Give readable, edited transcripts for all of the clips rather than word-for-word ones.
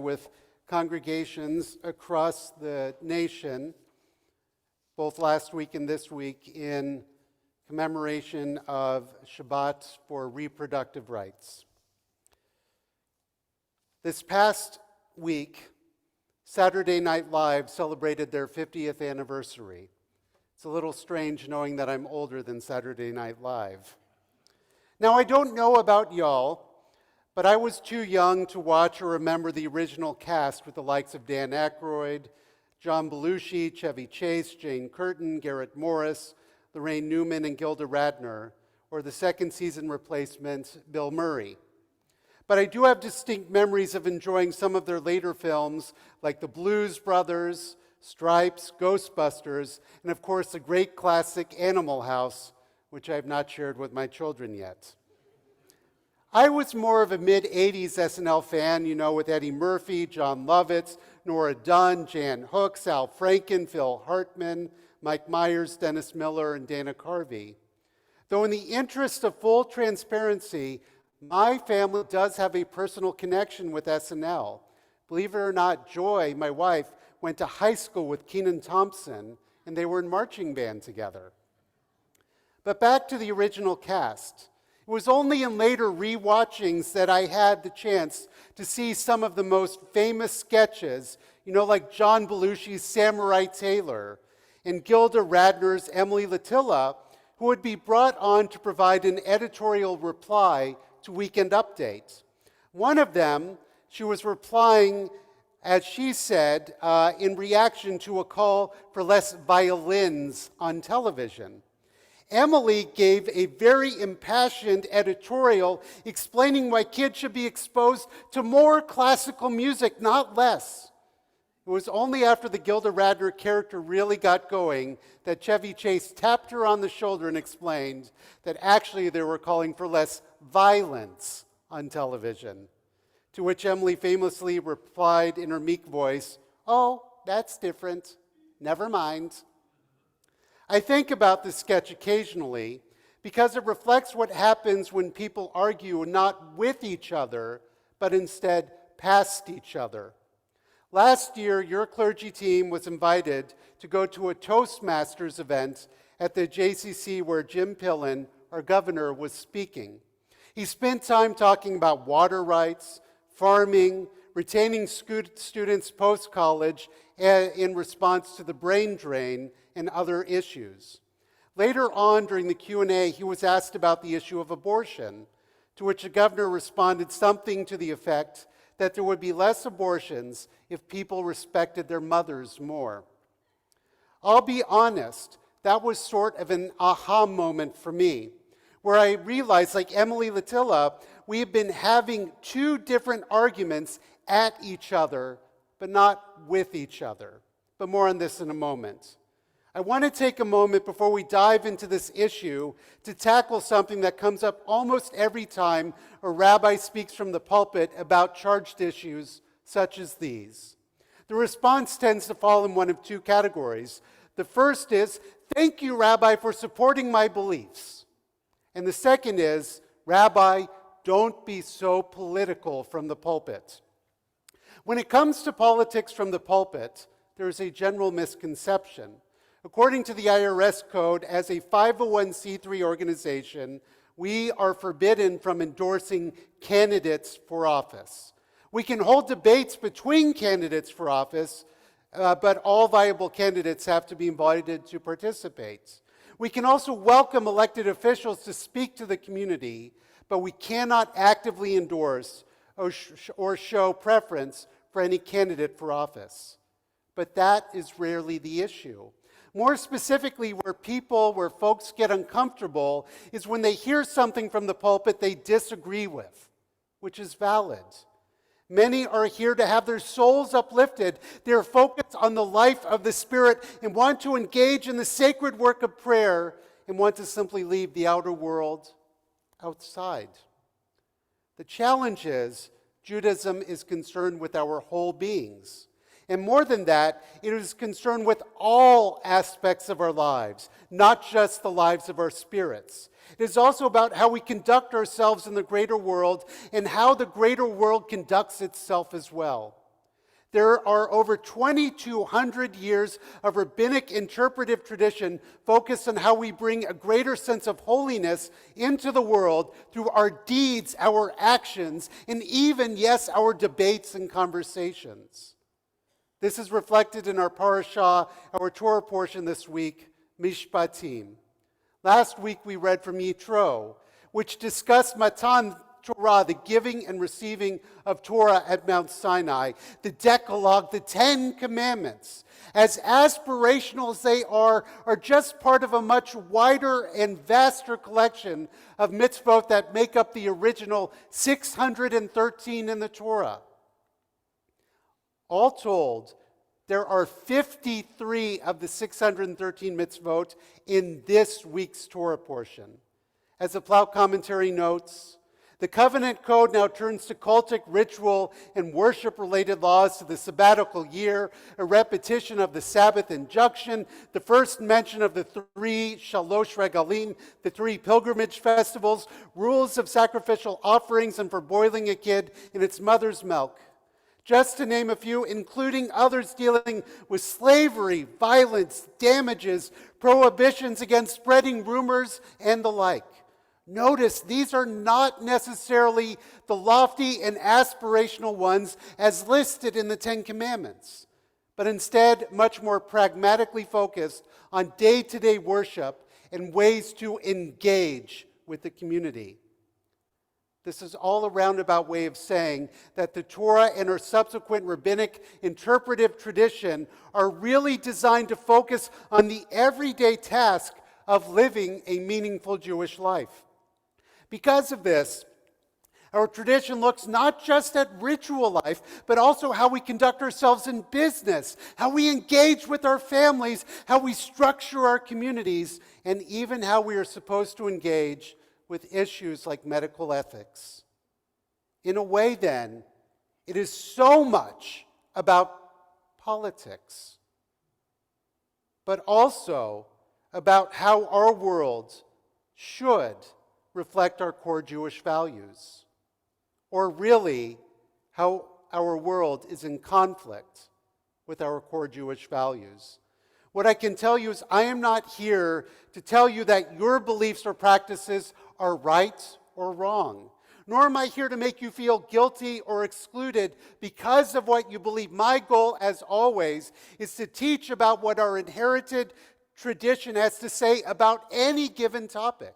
with congregations across the nation, both last week and this week, in commemoration of Shabbat for reproductive rights. This past week, Saturday Night Live celebrated their 50th anniversary. It's a little strange knowing that I'm older than Saturday Night Live. Now, I don't know about y'all, but I was too young to watch or remember the original cast with the likes of Dan Aykroyd, John Belushi, Chevy Chase, Jane Curtin, Garrett Morris, Lorraine Newman, and Gilda Radner, or the second season replacement, Bill Murray. But I do have distinct memories of enjoying some of their later films, like The Blues Brothers, Stripes, Ghostbusters, and of course the great classic Animal House, which I have not shared with my children yet. I was more of a mid-'80s SNL fan, with Eddie Murphy, John Lovitz, Nora Dunn, Jan Hooks, Al Franken, Phil Hartman, Mike Myers, Dennis Miller, and Dana Carvey. Though in the interest of full transparency, my family does have a personal connection with SNL. Believe it or not, Joy, my wife, went to high school with Kenan Thompson, and they were in marching band together. But back to the original cast. It was only in later rewatchings that I had the chance to see some of the most famous sketches, like John Belushi's Samurai Taylor and Gilda Radner's Emily Latilla, who would be brought on to provide an editorial reply to Weekend Update. One of them, she was replying, as she said, in reaction to a call for less violins on television. Emily gave a very impassioned editorial explaining why kids should be exposed to more classical music, not less. It was only after the Gilda Radner character really got going that Chevy Chase tapped her on the shoulder and explained that actually they were calling for less violence on television. To which Emily famously replied in her meek voice, "Oh, that's different. Never mind." I think about this sketch occasionally because it reflects what happens when people argue not with each other, but instead past each other. Last year, your clergy team was invited to go to a Toastmasters event at the JCC where Jim Pillen, our governor, was speaking. He spent time talking about water rights, farming, retaining students post-college in response to the brain drain, and other issues. Later on during the Q&A, he was asked about the issue of abortion, to which the governor responded something to the effect that there would be less abortions if people respected their mothers more. I'll be honest, that was sort of an aha moment for me, where I realized, like Emily Latilla, we have been having two different arguments at each other, but not with each other. But more on this in a moment. I want to take a moment before we dive into this issue to tackle something that comes up almost every time a rabbi speaks from the pulpit about charged issues such as these. The response tends to fall in one of two categories. The first is, "Thank you, Rabbi, for supporting my beliefs." And the second is, "Rabbi, don't be so political from the pulpit." When it comes to politics from the pulpit, there is a general misconception. According to the IRS code, as a 501c3 organization, we are forbidden from endorsing candidates for office. We can hold debates between candidates for office, but all viable candidates have to be invited to participate. We can also welcome elected officials to speak to the community, but we cannot actively endorse or show preference for any candidate for office. But that is rarely the issue. More specifically, where folks get uncomfortable is when they hear something from the pulpit they disagree with, which is valid. Many are here to have their souls uplifted. They are focused on the life of the Spirit and want to engage in the sacred work of prayer and want to simply leave the outer world outside. The challenge is, Judaism is concerned with our whole beings. And more than that, it is concerned with all aspects of our lives, not just the lives of our spirits. It is also about how we conduct ourselves in the greater world and how the greater world conducts itself as well. There are over 2,200 years of rabbinic interpretive tradition focused on how we bring a greater sense of holiness into the world through our deeds, our actions, and even, yes, our debates and conversations. This is reflected in our parashah, our Torah portion this week, Mishpatim. Last week we read from Yitro, which discussed Matan Torah, the giving and receiving of Torah at Mount Sinai, the Decalogue, the Ten Commandments, as aspirational as they are just part of a much wider and vaster collection of mitzvot that make up the original 613 in the Torah. All told, there are 53 of the 613 mitzvot in this week's Torah portion. As the Plow commentary notes, the covenant code now turns to cultic ritual and worship-related laws to the sabbatical year, a repetition of the Sabbath injunction, the first mention of the three shalosh regalim, the three pilgrimage festivals, rules of sacrificial offerings, and for boiling a kid in its mother's milk. Just to name a few, including others dealing with slavery, violence, damages, prohibitions against spreading rumors, and the like. Notice these are not necessarily the lofty and aspirational ones as listed in the Ten Commandments, but instead much more pragmatically focused on day-to-day worship and ways to engage with the community. This is all a roundabout way of saying that the Torah and her subsequent rabbinic interpretive tradition are really designed to focus on the everyday task of living a meaningful Jewish life. Because of this, our tradition looks not just at ritual life, but also how we conduct ourselves in business, how we engage with our families, how we structure our communities, and even how we are supposed to engage with issues like medical ethics. In a way, then, it is so much about politics, but also about how our world should reflect our core Jewish values, or really how our world is in conflict with our core Jewish values. What I can tell you is I am not here to tell you that your beliefs or practices are right or wrong, nor am I here to make you feel guilty or excluded because of what you believe. My goal, as always, is to teach about what our inherited tradition has to say about any given topic,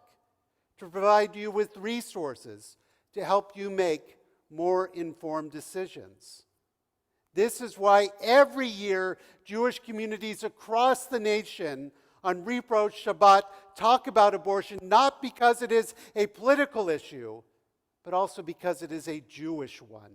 to provide you with resources to help you make more informed decisions. This is why every year Jewish communities across the nation on Reproach Shabbat talk about abortion, not because it is a political issue, but also because it is a Jewish one.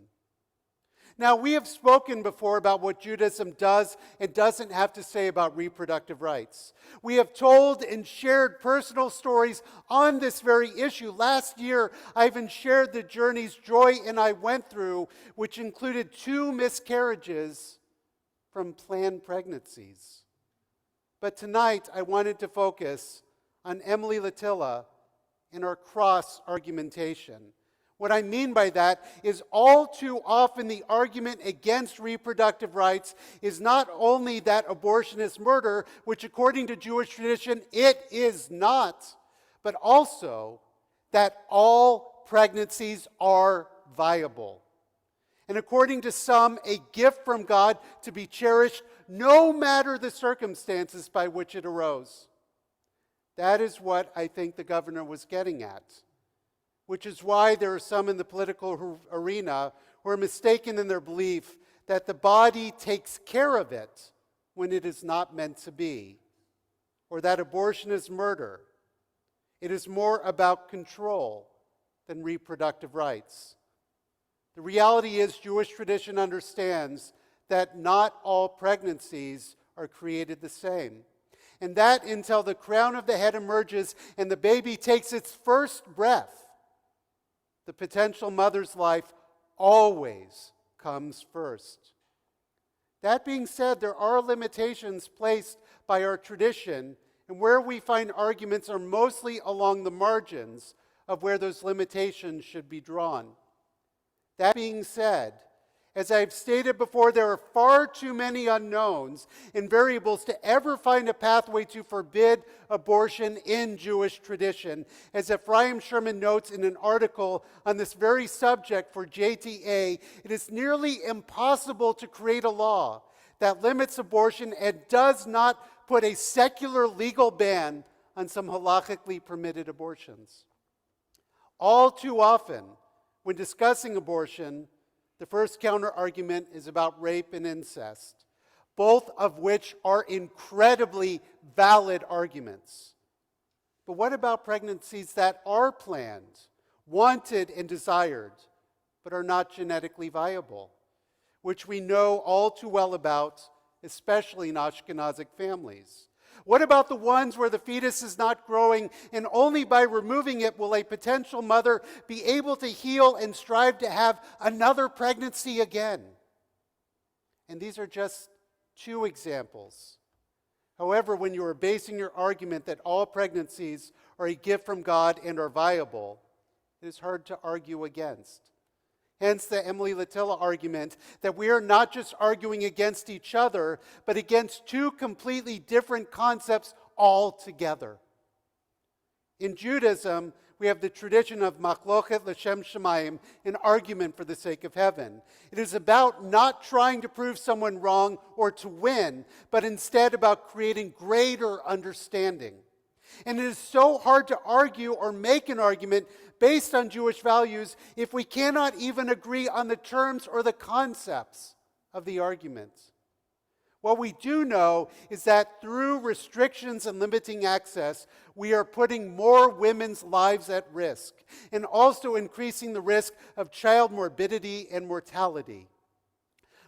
Now, we have spoken before about what Judaism does and doesn't have to say about reproductive rights. We have told and shared personal stories on this very issue. Last year, I even shared the journeys Joy and I went through, which included 2 miscarriages from planned pregnancies. But tonight, I wanted to focus on Emily Latilla and our cross argumentation. What I mean by that is all too often the argument against reproductive rights is not only that abortion is murder, which according to Jewish tradition it is not, but also that all pregnancies are viable. And according to some, a gift from God to be cherished no matter the circumstances by which it arose. That is what I think the governor was getting at, which is why there are some in the political arena who are mistaken in their belief that the body takes care of it when it is not meant to be, or that abortion is murder. It is more about control than reproductive rights. The reality is Jewish tradition understands that not all pregnancies are created the same, and that until the crown of the head emerges and the baby takes its first breath, the potential mother's life always comes first. That being said, there are limitations placed by our tradition, and where we find arguments are mostly along the margins of where those limitations should be drawn. That being said, As I've stated before, there are far too many unknowns and variables to ever find a pathway to forbid abortion in Jewish tradition. As Ephraim Sherman notes in an article on this very subject for JTA, it is nearly impossible to create a law that limits abortion and does not put a secular legal ban on some halakhically permitted abortions. All too often, when discussing abortion, the first counter-argument is about rape and incest, both of which are incredibly valid arguments. But what about pregnancies that are planned, wanted, and desired, but are not genetically viable, which we know all too well about, especially in Ashkenazic families? What about the ones where the fetus is not growing and only by removing it will a potential mother be able to heal and strive to have another pregnancy again? And these are just two examples. However, when you are basing your argument that all pregnancies are a gift from God and are viable, it is hard to argue against. Hence the Emily Latilla argument that we are not just arguing against each other, but against two completely different concepts altogether. In Judaism, we have the tradition of machlochet l'shem shamayim, an argument for the sake of heaven. It is about not trying to prove someone wrong or to win, but instead about creating greater understanding. And it is so hard to argue or make an argument based on Jewish values if we cannot even agree on the terms or the concepts of the argument. What we do know is that through restrictions and limiting access, we are putting more women's lives at risk and also increasing the risk of child morbidity and mortality.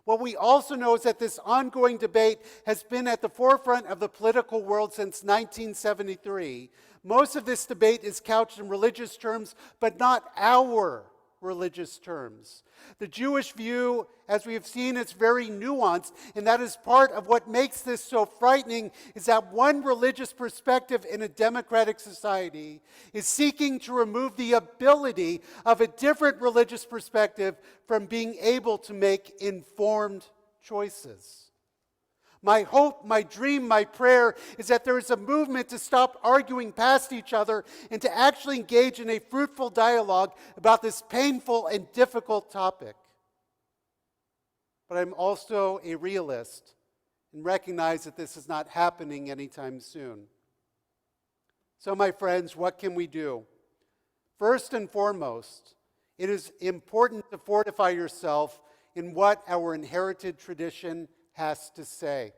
What we also know is that this ongoing debate has been at the forefront of the political world since 1973. Most of this debate is couched in religious terms, but not our religious terms. The Jewish view, as we have seen, is very nuanced, and that is part of what makes this so frightening, is that one religious perspective in a democratic society is seeking to remove the ability of a different religious perspective from being able to make informed choices. My hope, my dream, my prayer is that there is a movement to stop arguing past each other and to actually engage in a fruitful dialogue about this painful and difficult topic. But I'm also a realist and recognize that this is not happening anytime soon. So, my friends, what can we do? First and foremost, it is important to fortify yourself in what our inherited tradition has to say.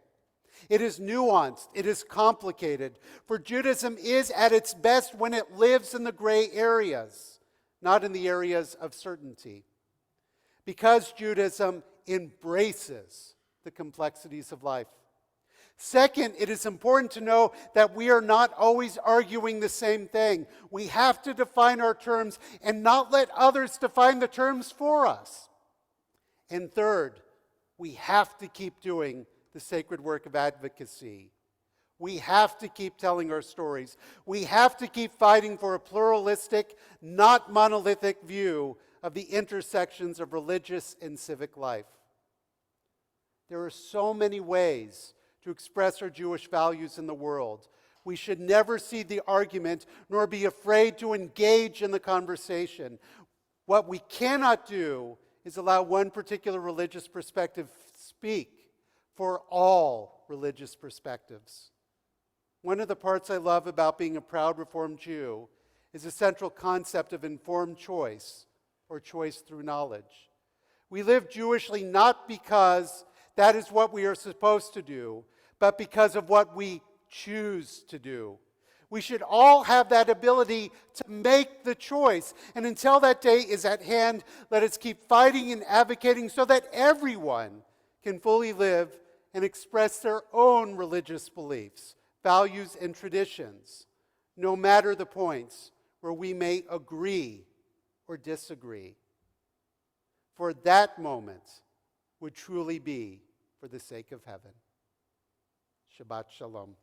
It is nuanced, it is complicated, for Judaism is at its best when it lives in the gray areas, not in the areas of certainty. Because Judaism embraces the complexities of life. Second, it is important to know that we are not always arguing the same thing. We have to define our terms and not let others define the terms for us. And third, we have to keep doing the sacred work of advocacy. We have to keep telling our stories. We have to keep fighting for a pluralistic, not monolithic view of the intersections of religious and civic life. There are so many ways to express our Jewish values in the world. We should never cede the argument nor be afraid to engage in the conversation. What we cannot do is allow one particular religious perspective to speak for all religious perspectives. One of the parts I love about being a proud Reformed Jew is the central concept of informed choice, or choice through knowledge. We live Jewishly not because that is what we are supposed to do, but because of what we choose to do. We should all have that ability to make the choice. And until that day is at hand, let us keep fighting and advocating so that everyone can fully live and express their own religious beliefs, values, and traditions, no matter the points where we may agree or disagree. For that moment would truly be for the sake of heaven. Shabbat Shalom.